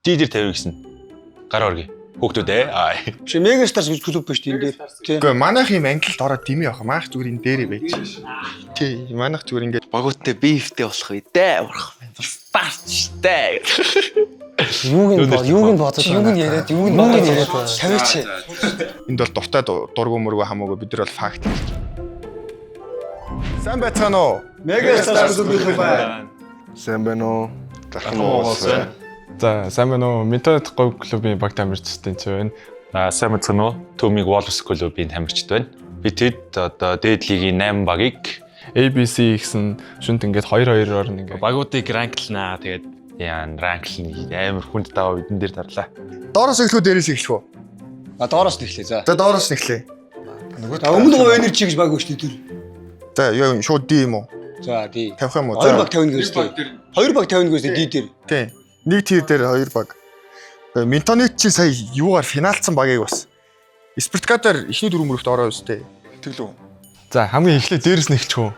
D дээр тавь гэсэн. Гар оргий. Хүүхдүүд Биш Мегастарс гэж клуб биш тийм дээр. Үгүй манайх юм ангилд ороод дими явах. Маах зүгээр энэ дээрээ байж. Тий, манайх зүгээр ингээд Багуудтай бифтэй болох үедээ урах байна. Старчтай. Юуг нь бодож яриад тавиач. энд бол дуртай дургу мөргөө хамаагүй бид нар бол факт. Сайн байцгаана уу? Мегастарс клуб байна. Сайн байна уу? Дахин уусаа. За сайн байна уу? Метод говь клубын баг тамирчдын ч байна. сайн мэцгэн үү? Төмиг Wolves клубын тамирчид байна. Би тэд одоо дээд лигийн 8 багийг ABC гэсэн шүнт ингээд 2-2-оор ингээд багуудыг ранклнаа. Тэгээд яан ранклын амар хүнд даваа бидэн дээр тарлаа. Доороос эхлүү дээрээс эхлэх үү? Доороос нэхлээ за. За доороос нэхлээ. Өмнө гоо энержи гэж баг өчтөө тэр. За юу шууд D юм уу? За D. Тавих юм уу? 2 баг 50 гэстэй. 2 баг 50 гэстэй D дээр. Тий. Нэг тир дээр 2 баг. Ментонит чи сая юугаар финалцсан багийг бас. Спирткатаар эхний 4 мөрөгт ороо өстэй. Тэглүү. за хамгийн эхлээд дээрээс нь эхэлчих үү?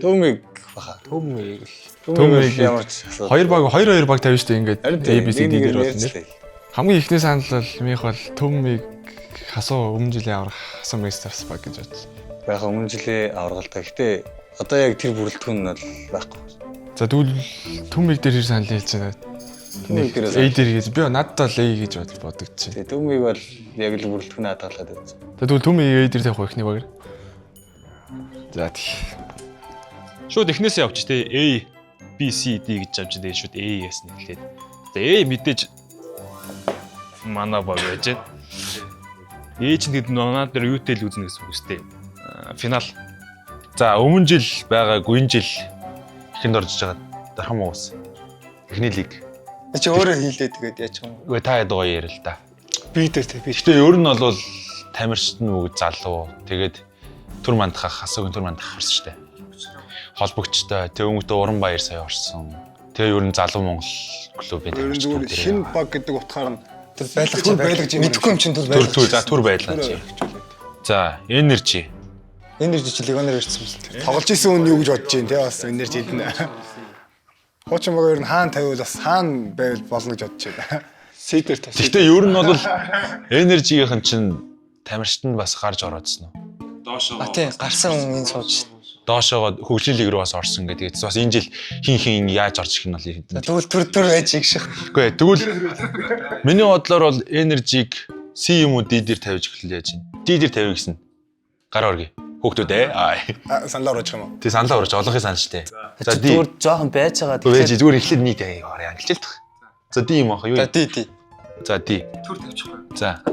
Төмиг баха. Төмиг Төмиг 2 баг 2-2 баг тавьж штэ ингээд ABC D дээр болно нэр. Хамгийн эхний санал бол минийх бол төмиг хасуу өмнө жилийн аврах хасуу Masters баг гэж бодсон. Яг өмнө жилийн аваргалтай. Гэтэ одоо яг тэр бүрэлдэхүүн нь бол байхгүй. За тэгвэл төмиг дээр хэр санал хэлж байна? Төмиг дээр A дээр гэж би надад бол A гэж бодогдож байна. Төмиг бол яг л бүрэлдэхүүнээ хадгалаад байна. Тэгвэл төмиг A дээр тавих ихний баг. За тий. Шууд эхнээсээ явчих те. A, B, C, D гэж авч тэгээд шууд A гэсэн эхлээд. За A мэдээж манай баг байж байна. A чинь тэгэд манай дээр юутэй л үзнэ гэсэн үг үстэй. Финал. За өмнө жил байгаагүй энэ жил ихэнд орж байгаа дархан уус. Эхний лиг. Чи өөрөө хийлээ тэгээд яач юм. Үгүй та хэд гоё ярил л да. Би дээр тэг би. Гэтэ ер нь бол тамирчид нь бүгд залуу. Тэгээд түр мандахах асуугийн түр мандах харсан штэ. Холбогчтой Төвөмгөтө Уран Баяр сая орсон. Тэгээ ер нь залуу Монгол клубын тамирчид. Шинэ баг гэдэг утгаар нь Тэр байлгаж мэдхгүй юм чинь түр байлгаж. За түр байлаа чи. За энержи. Энержи чи легоноор ирсэн юм шиг. тоглож исэн үн юу гэж бодож байна те бас энержи эднэ. Хуучин баг ер нь хаан тавиул бас хаан байвал болно гэж бодож байна. Сидер тас. Гэтэ ер нь бол энержигийнхэн чинь тамирчид нь бас гарч ороодсон уу? А тийм гарсан хүн энэ сууж. Доошоогоо хөгжлийн лиг рүү бас орсон гэдэг. Бас энэ жил хин яаж орж ирэх нь бол Тэгвэл түр байж их шиг. үгүй тэгвэл миний бодлоор бол энержиг C юм уу D дээр тавьж эхэллээ яаж юм. D дээр тавь гэсэн. Гар оргий. Хүүхдүүд Саналаа оруулах юм уу? тий саналаа урж олонхын санал штэ. За D Түр жоохон байж байгаа. байж зүгээр эхлээд нийт ангилж л тах. За D юм аах юу? За D. За D. Түр тавьчихгүй. За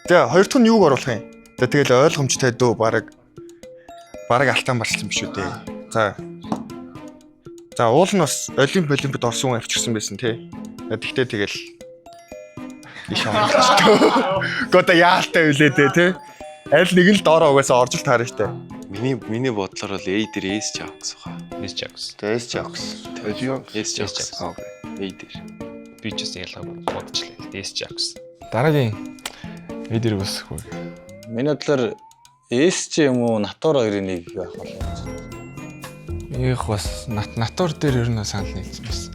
За хоёр дахь нь юуг оруулах юм? За тэгэл ойлгомжтой дөө бараг алтан барсан биш үү дээ. За. За уул нь бас олимпиад орсон хүн авчирсан байсан тий. Тэгтээ тэгэл иш амгалчтай. Гота яалтай үлээ дээ тий. Аль нэг нь л доороо угаасаа орж л таарна штэ. Миний бодлоор бол A дээр S чаах гэсэн хаа. S Jacks. Тэс чакс. S чаах. A дээр. Би ч гэсэн ялгаа бодчихлаа. S Jacks. Дараагийн A дээр басхгүй. Миний бодлоор S ч юм уу натур хоёрын нэг байх болно. Их бас натур дээр ер нь санал нийлсэн байсан.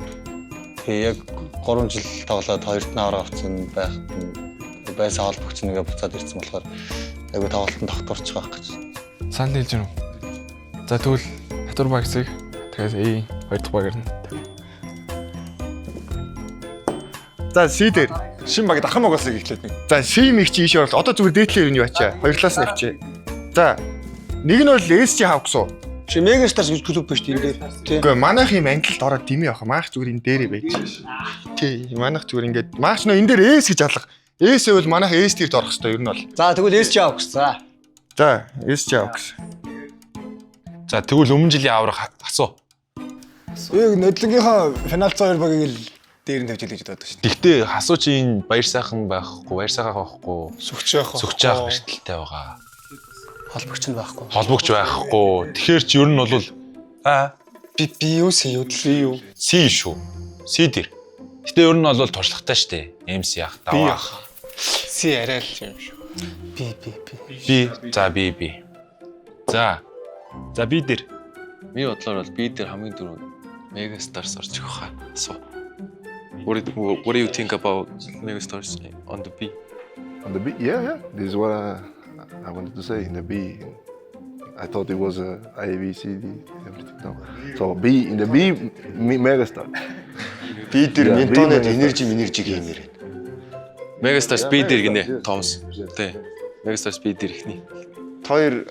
Тэгээ яг 3 жил тоглоод хоёрт нь авраг авсан байх байсан холбогч нэгээ буцаад ирсэн болохоор айгу тоглолтод тогтворч байгаа гэж. Санал нийлж байна уу? За тэгвэл натур багсыг тэгээс A 2 дахь багаар нь. За C дээр Шин баг дахин угаасыг эхлээд нэг. За C мэг чи ийш орол. Одоо зүгээр дээдлэр юу ачаа? Хоёр талаас нь авчээ. За нэг нь бол SC хав гэсэн. Чи Мегастарс гэж клуб биш тийм дээр. Үгүй манайх юм ангилд ороод дими явах. Маах зүгээр энэ дээрээ байж. Тий, манайх зүгээр ингээд маах нөө энэ дээр S гэж алга. S гэвэл манайх S тирд орох хэвээр ер нь бол. За тэгвэл S жаав гэсэн. За S жаав гэсэн. За тэгвэл өмнө жилийн аврах асуу. Яг нодлогийнхоо финал 2 багийг л дээр нь тавьж илгэж бодож шүү. Гэхдээ хасуу чи энэ баяр сайхан байхгүй, баяр сайхан байхгүй. Сүгч яах вэ? Сүгч яах бэрхтэлтэй байгаа. Холбогч нь байхгүй. Холбогч байхгүй. Тэгэхээр чи ер нь бол Би юу C юу л юу. C шүү. C дээр. Гэтэ ер нь бол туршлагатай штэ. MC яах, даваа. C арай л юм шүү. Би. B. За B. За B дээр. Миний бодлоор бол B дээр хамгийн дөрөв Megastars орж ирэх хаа. Асуу. What do you think about Megastars on the B? On the B, yeah. This is what I wanted to say. In the B, I thought it was A, B, C, D, everything. No. So B, in the B, Megastar. Би дээр ментонод энержи юм яриа. Megastars B дээр гинэ Томс. Тий. Megastars B дээр ихний. Хоёр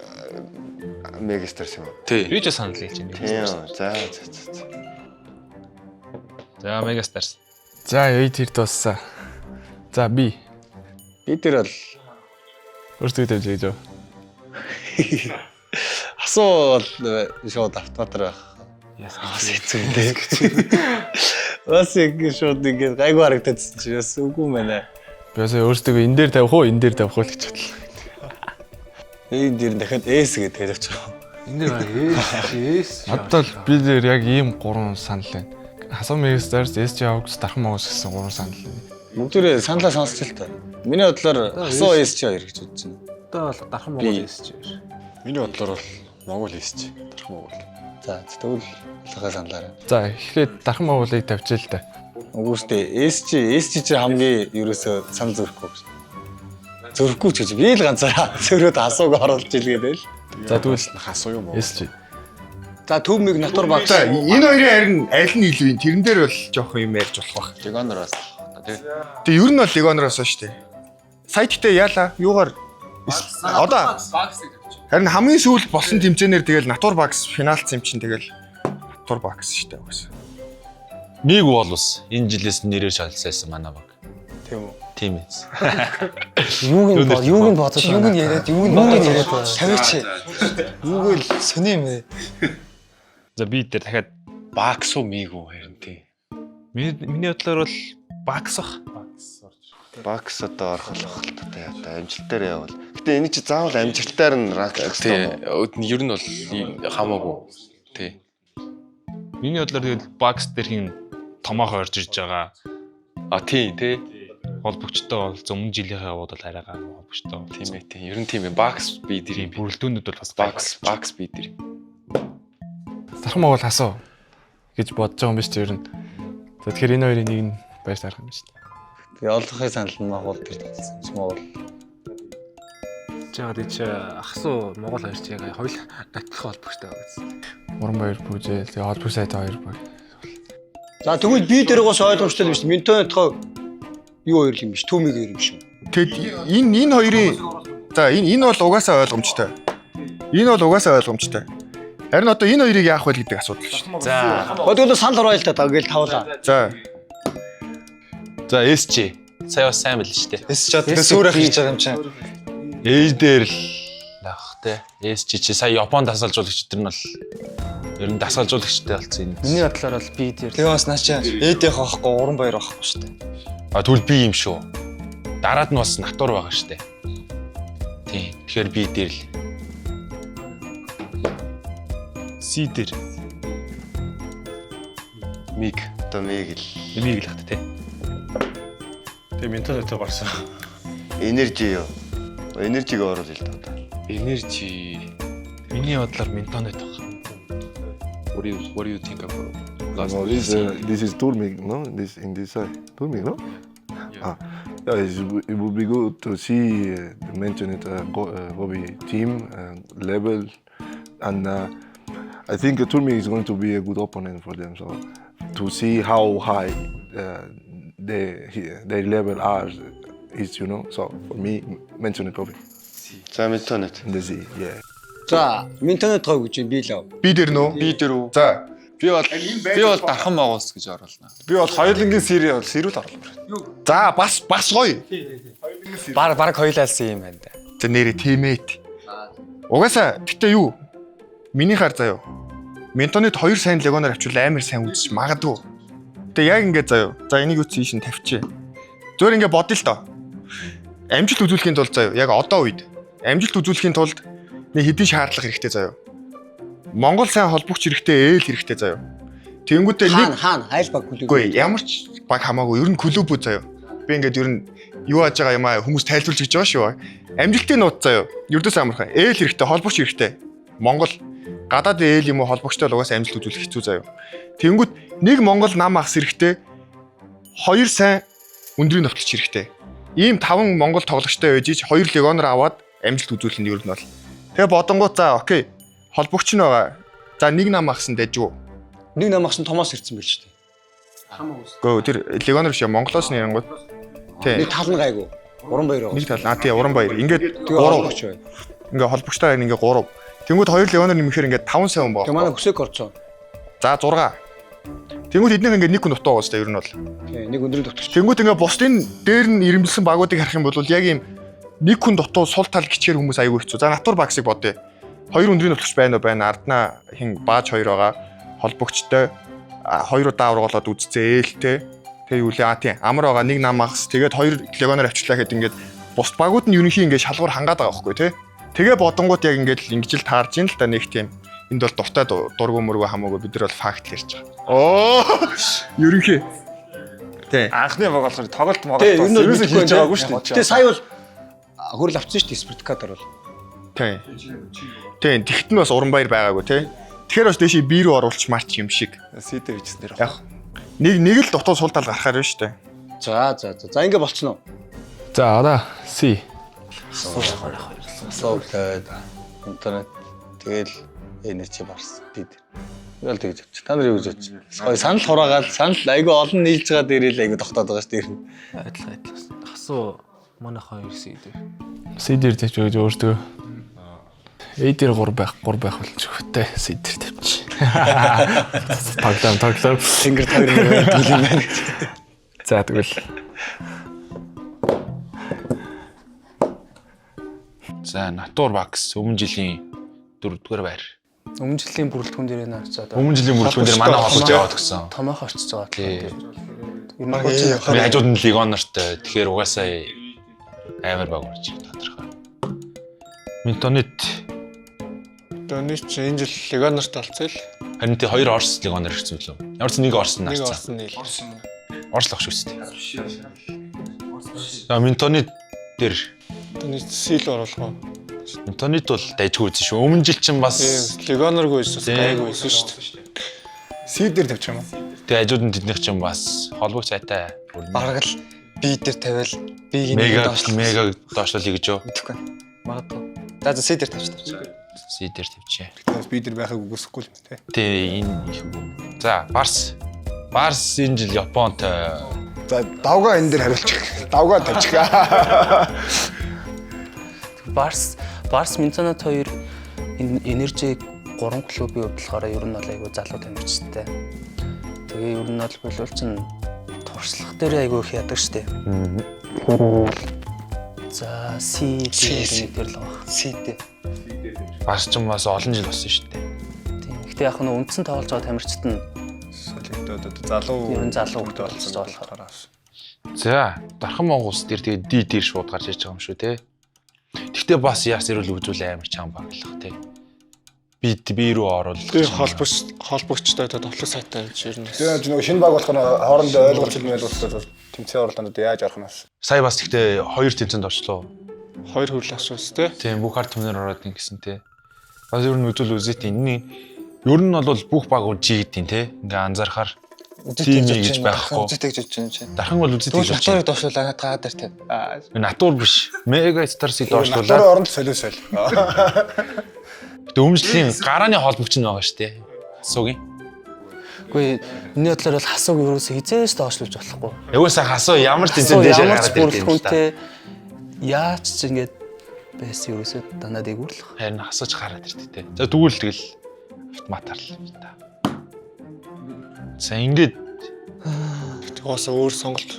Megastar юм. Тий. Би ч санал хэлж байна. За. За Megastars. За 8 тэр дууссан. За би Би дээр бол өөртөө тавьж гэж юу? асуу шууд автоматар байх. Ясаа хэцүү. Бас яг шууд ингэ гайгүй харагдчихсан чи бас үгүй мэнэ. Би сая өөртөө энэ дээр тавих уу, энэ дээр тавих уу гэж бодлоо. Энэ дээр дахиад S гэдэг тавьчих. Энэ дээр S. Надад би дээр яг ийм 3 санал байна. Хасуу Megastars, SJ Hawks, Дархан Могос гэсэн 3 санал байна. Бүгдээ саналаа сонсч л та. Миний бодлоор асуу S2 гэж бодож байна. Одоо бол Дархан Монгол S чи. Миний бодлоор бол Монгол хийсч. Дархан Монгол. За тэгвэл лахаа саналаарай. За эхлээд Дархан Моголыг тавьчих л да. Үгүйстэй SG чи хамгийн ерөөсөө сан зөрөхгүй. Зөрөхгүй ч гэж би л ганцаараа зөрөөд асууг оруулж илгээдэй л. За тэгвэл Хасуу юм уу? SJ. За төв миг натур баг. За энэ хоёрын харин аль нь илүү юм? Тэрэн дээр бол жоох юм ярьж болох байх. Легонороос. Тэгээ ер нь бол Легонороос шүү дээ. Сайттай яалаа юугаар одоо харин хамгийн сүүл болсон тэмцээнээр тэгэл Натур Багс финалц юм чинь тэгэл Натур Багс шүү дээ угсаа. Миг бол ус энэ жилээс нэрээр шалсайсан манай баг. Тийм үү. Тийм ээ. Юуг нь бодож юуг нь яриад тавиач. Юуг л сони юм ээ. За би дээр дахиад Баксуу мигүү харин тий. миний бодлоор бол багсах. Багс одоо орох л та одоо амжилтаар явал. Гэтэ энэ чи заавал амжилтаар нь ранк Тий. Ер нь бол хамаагүй. Тий. Миний бодлоор тэгэл багс дээр хин томоохоо орж ирж байгаа. Тий. Холбогчтой бол өмнө жилийнхээ яваад бол арайгаа холбогчтой. Тийм ээ тий. Ер нь тийм ээ. Бакс B дээр Тийм бүрэлдэхүүнүүд бол бас Бакс B дээр. Дархан Могол хасуу гэж бодож байгаа юм биш үү ер нь. Тэгэхээр энэ хоёрын нэг нь байж тарах юм шүү дээ. Тэгээ олонхын санал нь Монгол гэж бодсон ч Монгол. Жаагаад чи ахсуу Монгол хоёр чи яг хоёул адилхан холбогчтой байгаа гэсэн. Уран баяр бүжээл тэгээ холбог сайтай хоёр баг. За тэгвэл би дээр гос ойлгомжтой юм шүү дээ. Ментонотхоо юу хоёр юм биш, төв миг хоёр юм шүү. Тэгэд энэ хоёрын за энэ бол угаасаа ойлгомжтой. Энэ бол угаасаа ойлгомжтой. Харин одоо энэ хоёрыг яах вэ гэдэг асуудал шүү дээ. За. Одоо санал ороо л та гээл тавлаа. За За SJ. Сая бас сайн мэл шүү дээ. S чад тэгээ сүрэх хийж байгаа юм чинь. Ээж дээр л авах те. SJ чи сая Японд дасгалжуулагч тэр нь бол ер нь дасгалжуулагчтай болсон энэ. Миний бодлоор бол би дээр. Тэгээ бас наа чи ээдийнх авахгүй уран баяр авахгүй шүү дээ. А тэгвэл би юм шүү. Дараад нь бас натур байгаа шүү дээ. Тийм. Тэгэхээр би дээр л. C дээр. миг одоо миг л Миг л хат те. Тэгээ менталитэй гарсан. энержи юу? Энержиг оруулъя л да. Energy. Миний бодлоор ментонет баг. What do you think about last No, this is Turmig, no? This in this side, Turmig, no? Yeah. It would be good to see mention it Bobby team level, and I think Turmig is going to be a good opponent for them. So to see how high their level is, you know. So for me, mention it Bobby За ментонет. in the Z, yeah. За, ментонотхоо гэж би л. Би дээр нөө? Би дээр үү? За Би бол Дархан Могоос гэж оруулна. Би бол хоёулангийн сэрий бол сэрүүл оруулна. за бас гоё. Баг хоёлаалсан юм байна да. За нэрээ тимэйт. Угаасаа гэтээ юу? Миний хар заяа. Ментонет 2 сайн легоноор авчвал амар сайн үзэж магадгүй. Тэгээ яг ингэ заяа. За энийг үтсий шин тавьчих. Зөөр ингэ бодъё л доо. Амжилт үзүүлэхийн тулд заяа. Яг одоо үед амжилт үзүүлэхийн тулд нэг хэдийн шаардлага хэрэгтэй заяа. Монгол сайн холбогч хэрэгтэй, ээл хэрэгтэй заяа. Тэнгүүтээ нэг Хаана хайл баг клуб. үгүй ямар ч баг хамаагүй ер нь клуб үү заяа. Би ингээд ер нь юу яаж байгаа юм аа хүмүүс тайлбарлаж гэж байгаа шүү. Амжилтын нууц заяа. Ердөөс амархан ээл хэрэгтэй, холбогч хэрэгтэй. Монгол гадаад ээл юм уу холбогчтой л угаасаа амжилт үзүүлэх хэцүү заяа. Тэнгүүт нэг Монгол нам ахс хэрэгтэй. 2 сайн өндрийн товтлогч хэрэгтэй. Ийм 5 Монгол тоглогчтой байж ич 2 легионер аваад амжилт үзүүлэх нь ер нь бол. Тэгээ бодонгууд за окей. Холбогч нь байгаа. За нэг нам ахсан дайжгүй. Нэг намагсан Томас ирсэн байл шүү дээ. Гөө тэр легионер биш Монголоос нэрэнгууд. Тий. Нэг тал нь гайгүй. Уран баяр байгаа. Нэг тал. Тий, уран баяр. Ингээд Тэгээ холбогч бай. ингээ холбогчтой ингээд 3. Тэнгүүд 2 легионер нэмэхээр ингээд 5 сайн хүн Тэгээ байгаа. манай Хүсэк орцоо. За 6. Тэнгүүд эднийх ингээд 1 хүн дутуу байгаа шүү дээ ер нь бол. Тий, нэг өндрийн товтлогч. Тэнгүүд ингээ бусдын дээр нь ирэмбэлсэн багуудыг харах юм бол яг ийм 1 хүн дутуу сул тал гिचгээр хүмүүс аягүй хэцүү. За натур багсыг бодъё. 2 өндрийн товтлогч байна уу байна. Арднаа хин бааж 2 байгаа. Холбогчтой 2 удаа авралаад үзцээ ээлтэй. Тэгээ юу лээ тий. Амар байгаа нэг нам ахс. Тэгээд 2 легионер авчлаа гэхэд ингээд бус багууд нь ерөнхий ингээд шалгуур хангаад байгаа байхгүй тий. Тэгээ бодонгууд яг ингээд л ингэж л таарж ин л да нэг тийм энд бол дуртай дургу мөргөө хамаагүй бид нар бол факт ярьж байгаа. Оо ерөнхий. Тий. Анхны баг болохоор тоглолт Тий, моголт энэ бол ерөөсөө хийж байгаагүй шүү дээ. Тэгээ сая бол хөрөл авчихсан шүү дээ Спартакаар бол. Тий. Тий, тэгт нь бас уран баяр байгаагүй тий. Тэгэхээр бас дэши би рүү оруулч марч юм шиг. Сидэ бичсэн дээр. Яг нэг л дутуу сул тал гарахаар байна шүү дээ. За ингэ болчихно уу? За одоо C. Суугаад интернет тэгэл энэ чи барс бид. Ял тэгж авчих. Та нар юу гэж бодчих. Сая санал хураагаад санал айгүй олон нийлж байгаа дээрээ л айгүй тогтоод байгаа шүү дээ. Адилхан. Хасуу манай хоёр C дээр. C дээр тавьж өгөөж өөртөө. A дээр 3 байх болж өгөхтэй. C дээр тавьчих. Тоглоом. Тэнгэр тавир нэг юм байна. За тэгвэл. За натур багс өмнө жилийн 4-р байр. Өмнө жилийн бүрэлдэхүүн дээр наач за. Өмнө жилийн бүрэлдэхүүн дээр манай холбож яваад гисэн. Томоох орчиж байгаа. Тий. Ер нь хожиж Би хажууд нь легионертэй. Тэгэхээр угаасаа амар баг урж тодорхой. Минтонит Донич энэ жил легионерт олцсон л. харин тий 2 Орс легионер ирсэн үлээ. Ямар ч нэг Орс Нэг нарцсан. орсон нийл. Орслох шүү дээ. За Минтонит дээр Донич сил оруулах уу? Минтонит бол дайжгүй үзсэн шүү. Өмнө жил чинь бас Легионергүй байсан гайгүй байсан шүү дээ. Сидэр тавьчих юм уу? тэгээ хажууд нь тэднийх чинь бас холбогч сайтай. бараг л би дээр тавиал бигийн Мега доошлуулъя гэж юу? мэдэхгүй. Магадгүй. За C дээр тавьчих. C дээр тавьчих. Тэгээс би дээр байхыг үгүйсэхгүй юм тий. Тэ энэ их үг. За Барс энэ жил Японд За давгаа энэ дээр хариулчих. Давгаа тавьчих. Барс Минцанат 2 энержи 3 клубын хувьд болохоор ер нь бол айгүй залуу тамирчтай. Тэгээ ер нь бол чин туршлах дээр айгүй их ядаг штэ. За C дээр л баг. C дээр. Барс ч бас олон жил болсон шүү дээ. Тийм. Гэтэ яг нь үндсэн тоглож байгаа тамирчид нь Залуу ер нь залуу хүмүүс болцож байгаа болохоор. За Дархан Монгол дээр тэгээ D дээр шууд гарч ирж байгаа юм шүү те. Гэхдээ бас яас ирүүл үзүүл амар чам баглах те. Би рүү оруулах. би холбогчтой тоглох сайтай гэж ер нь. Тэгээ нэг шинэ баг болох нь хоорондоо ойлголцол мэлүүлэлт тэмцээн оруулалтанд яаж орох нь бас. Сая бас гэхдээ 2 тэмцээнд орчлоо. 2 хөрөл асуус тий. Тийм бүх ард түмнэр ороод ингэсэн те. Бас ер нь үзүүл үзээд энэ ер нь бол бүх баг үжи гэдیں те. Ингээ анзаархаар тийм гэж байхгүй. Үзэж гэж байна чи. Дархан бол үзээд гэж Натурыг доошлуулаа гаад дээр тавь. Натур биш. Мега Старсыг доошлуулаа. Натурын оронд солиосол. Гэтэ өмжлийн гарааны холбогч нь байгаа шүү дээ. Хасуугийн. Үгүй миний бодлоор бол хасууг ерөөсөө хизээс доошлуулж болохгүй. Яваасаа хасуу ямар ч тэнцэн дээш Ямар ч гараад ирдэг юм л да. бүрэлдэхүүнтэй яаж ч ингэж байсан ерөөсөө дандаа дээгүүрлэх. Харин хасууч гараад ирдэг те. За тэгвэл тэгэл автоматар л та. За ингээд Угаасаа өөр сонголт.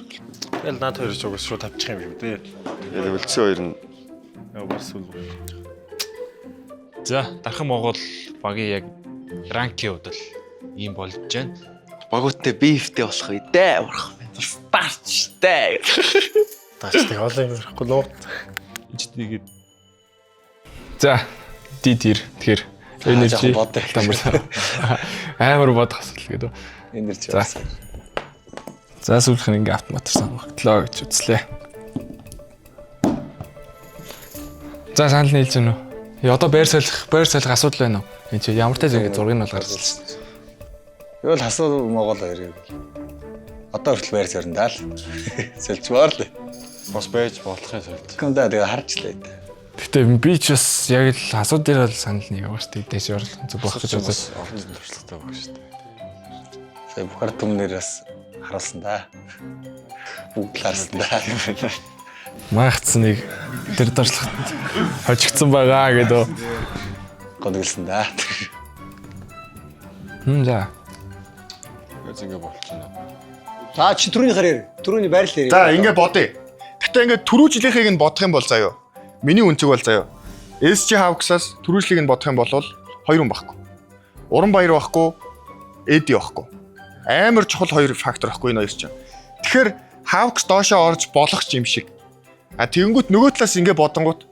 Тэгэл наад хоёр ч угс шууд тавьчих юм шүү дээ. Тэгээд үлдсэн хоёр нь Барс үл. за Дархан Монгол багийн яг ранкийн хувьд л ийм болж байна. Багуудтай бифтэй болох үе дээ. Урах байна. Барчтай. Таачдаг олон юм ярихгүй нуу. Ичдийгээд За D дээр тэгэхээр энержи амар бодох асуудал гэдэг. Энержи. За сүүлх нь ингээ автоматар сонгогдлоо гэж үзлээ. За санал нийлж гэнэ үү? Одоо байр солих асуудал байна уу? Энд чи ямар тайл ингээ зургийг нь бол гарч ирсэн. Юу л хасуу Монгол хоёрыг. Одоо хүртэл байр суурьндаа л сэлжмаар л. Бас байж болохын тулд. Комда тэгээ харж лээ. Гэтэ би ч бас яг л асууд дээр бол санал нэг яваа шүү дээ. Дэш орлон зөв болох гэж бодож. Олон туршлагатай баг шүү дээ. Сая бухар түмнэр бас харуулсан да. Бүгд харсан да. Магцсан нэг тэр туршлагад хожигдсан байгаа гэдэг. Гонглсон да. За. Гэж ингэ болчихно. За чи түрүүний харъя. Түрүүний байрал дээр. За ингээд бодъё. Гэтэ ингээд түрүү жилийнхийг нь бодох юм бол заяа. Миний үнцэг бол заяа. SG Hawks-аас түрүү жилийг нь бодох юм бол 2 хүн баггүй. Уран Баяр баггүй, Эди баггүй. Амар чухал 2 фактор баггүй энэ хоёр ч. Тэгэхээр Hawks доошоо орж болох юм шиг. А тэгэнгүүт нөгөө талаас ингээд бодонгууд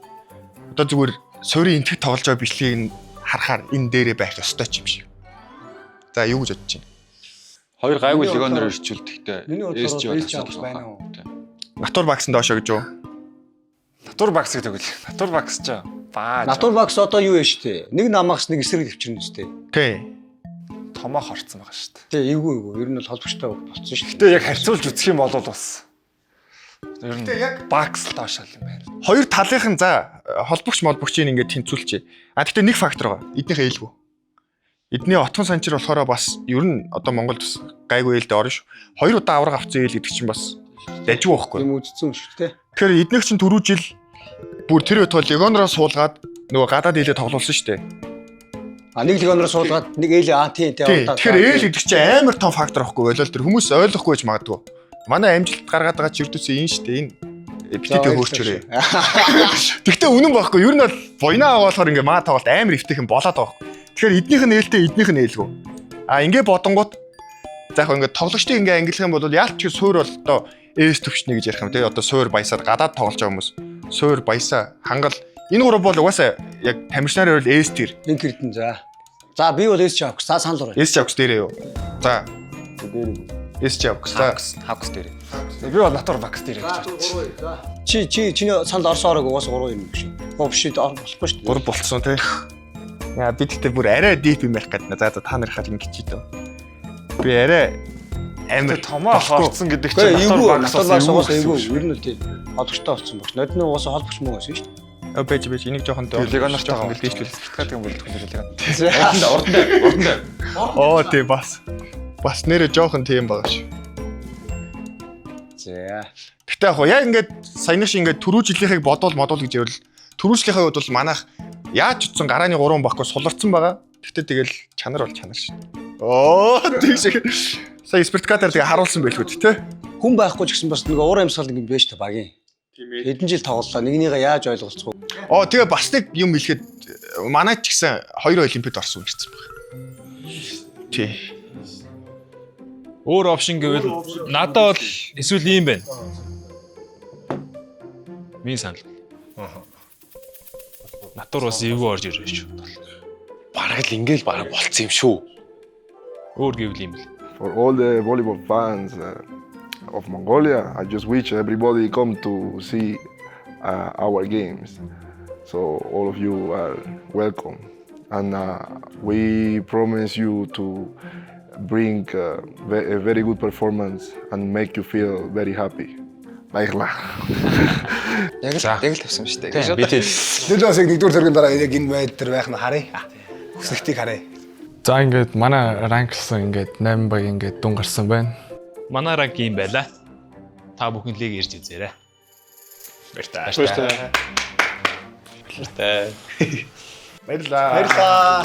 одоо зүгээр суурийн энтэг тоглож байгаа бичлэгийг нь харахаар энэ дээрээ байх ёстой ч юм шиг. За юу гэж бодож байна? 2 гайгүй легионер ирчүүлдэхтэй. Миний бодлоор SG Hawks байна уу? Натур багсан доошоо гэж юу? Натур багс гэдэг үл. Натур багс ч баа. Натур багс одоо юу вэ штэ? Нэг намагс нэг эсрэг төвчрэн штэ. Тий. Томоо хорцсон байгаа шүү дээ. Тэ эйгүү. Ер нь бол холбогчтой болцсон штэ. Гэтэ яг харьцуулж үзэх юм бол бас ер нь яг багс доошоо юм байна. Хоёр талынхан за холбогч молбогчийг ингээд тэнцүүлчихье. А гэхдээ нэг фактор байгаа. Эднийхээ ээлгүй. Эдний отхон санчир болохоор бас ер нь одоо Монголд бас гайгүй ээлдээ орно шүү. 2 удаа авраг авцсан ээл гэдэг чинь бас дажгүй байхгүй. Юм үзсэн шүү дээ. Тэгэхээр эднийх чинь түрүү жил бүр тэр үед легионоос суулгаад нөгөө гадаад ээлээ тоглуулсан шүү дээ. А нэг легионоос суулгаад нэг ээл тий удаа. Тэгэхээр ээл гэдэг чинь амар том фактор байхгүй болол тэр хүмүүс ойлгохгүй гэж магадгүй. Манай амжилт гаргаад байгаа чирдүүсээ энэ шүү дээ. Энэ битээ хөөрчөрөө. Тэгтээ үнэн байхгүй. Ер нь бол буйнаа аваалахаар ингээ маа тоглолт амар өвтөйхэн болоод байгаа. Тэгэхээр эднийх нь ээлтэй эднийх нь ээлгүй. А ингээ бодонгууд за яг ингээ тоглогчдыг ингээ ангилах юм бол яалт ч суур бол одоо эс төвчнэ гэж ярих юм тий. Одоо суур баясаад гадаад тоглож байгаа хүмүүс суур баясаа хангал энэ гурав бол угаасаа яг тамирчнаар бол эс төр. Инк хэрдэн за. За би бол SG Hawks. За санал орё. SG Hawks дээрээ юу. За. SG Hawks. Хавкс дээр. Би бол натур багс дээр гэж бодчих. Чиний санал орсоо ороог угаасаа 3 юм биш үү? Биш болохгүй шүү дээ. 3 болцсон тий. Яа би тэгтээ бүр арай дип юм байх гэдэг. За та нарыг хаад ингэж чийдөө. Би арай амар томоо хорцсон гэдэг чинь натур багс угаасаа эйгүү. Ер нь л тий. Холбогчтой болсон багш. Нодны угаасаа холбогч мөн байсан шүү дээ. Бэж энийг жоохон легионер жоохон дээшлүүл. сертификат юм болдог легионер. Урдтай. Оо тий бас нэрэ жоохон тийм байгаа шүү. За. Гэтэ яг яг ингээд саяны шиг ингээд түрүү жилийнхийг бодвол гэж ярил. Түрүү жилийнхээ хувьд бол манайх яаж ч утсан гарааны 3 баггүй суларцсан байгаа. Гэтэ тэгэл чанар бол чанар шүү. Оо тийм шиг. Сая спирткатаар тэгээ харуулсан байлгүй тий. Хүн байхгүй ч гэсэн бас нэг уур амьсгал нэг юм байж та багийн. Хэдэн жил тоглолоо. Нэгнийгээ яаж ойлголцох вэ? Оо тэгээ бас нэг юм хэлэхэд манай ч гэсэн 2 олимпиад орсон гэсэн байна. Тий. Өөр опшн гэвэл надад бол эсвэл ийм байна. Миний санал. Натур бас эвгүй орж ирж шүү. Бараг л ингээл бараг болцсон юм шүү. Өөр гэвэл ийм л. For all the volleyball fans of Mongolia, I just wish everybody come to see our games. So all of you are welcome, and we promise you to bring a very good performance and make you feel very happy. Баярлалаа. Яг л тавьсан шүү дээ. Би тийм. Нөлөөсөө нэгдүгээр зэргийн дараа яг энэ байд тэр байх нь харъя. Хүснэгтийг харъя. За ингээд манай ранклсан ингээд 8 баг ингээд дун гарсан байна. Манай ранг юм байла. Та бүхэн лиг ирж үзээрэй. Баярлалаа. Баярлалаа.